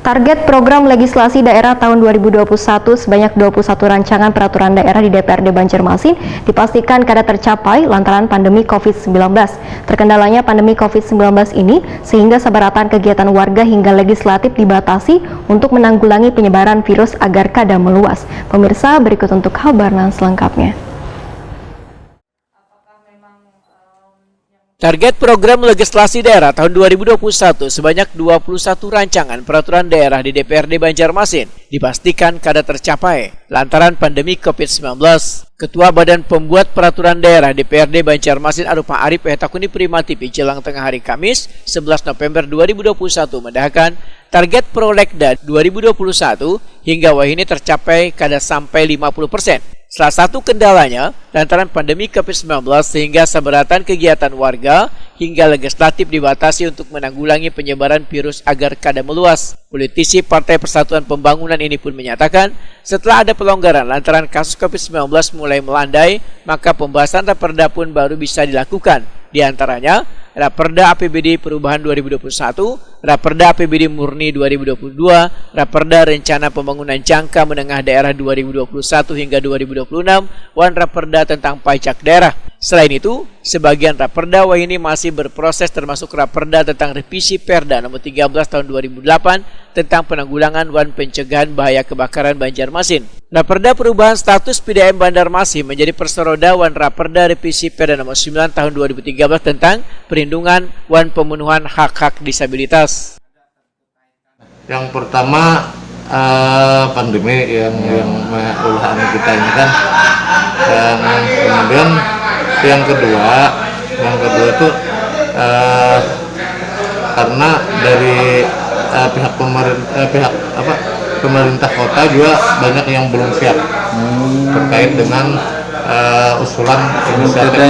Target program legislasi daerah tahun 2021 sebanyak 21 rancangan peraturan daerah di DPRD Banjarmasin dipastikan kada tercapai lantaran pandemi COVID-19. Terkendalanya pandemi COVID-19 ini sehingga sebaratan kegiatan warga hingga legislatif dibatasi untuk menanggulangi penyebaran virus agar kada meluas. Pemirsa, berikut untuk kabar selengkapnya. Target program legislasi daerah tahun 2021 sebanyak 21 rancangan peraturan daerah di DPRD Banjarmasin dipastikan kada tercapai lantaran pandemi COVID-19. Ketua Badan Pembuat Peraturan Daerah DPRD Banjarmasin Arupa Arif Hetakuni Prima TV jelang tengah hari Kamis 11 November 2021 mendahkan target Prolegda 2021 hingga wahini tercapai kada sampai 50%. Salah satu kendalanya lantaran pandemi COVID-19 sehingga sebaratan kegiatan warga hingga legislatif dibatasi untuk menanggulangi penyebaran virus agar kada meluas. Politisi Partai Persatuan Pembangunan ini pun menyatakan setelah ada pelonggaran lantaran kasus COVID-19 mulai melandai, maka pembahasan raperda pun baru bisa dilakukan. Di antaranya Raperda APBD Perubahan 2021, Raperda APBD Murni 2022, Raperda Rencana Pembangunan Jangka Menengah Daerah 2021 hingga 2026, dan Raperda tentang pajak daerah. Selain itu, sebagian Raperda wahini masih berproses termasuk Raperda tentang revisi Perda nomor 13 tahun 2008 tentang penanggulangan dan pencegahan bahaya kebakaran Banjarmasin. Raperda Perubahan Status PDAM Banjarmasin menjadi persoroda wan Raperda revisi Perda nomor 9 tahun 2013 tentang perlindungan dan pemenuhan hak-hak disabilitas. Yang pertama pandemi yang ulah kita ini kan, dan kemudian yang kedua itu karena dari pemerintah kota juga banyak yang belum siap terkait dengan usulan inisiatif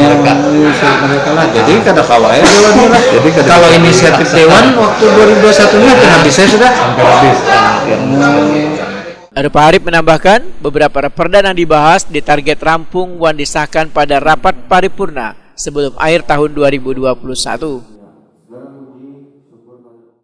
mereka lah. Jadi kada kalah ya dewan lah. Jadi kalau inisiatif dewan waktu 2021-nya habisnya sudah hampir habis. Arupa Arif menambahkan beberapa raperda yang dibahas ditarget rampung dan disahkan pada rapat paripurna sebelum akhir tahun 2021.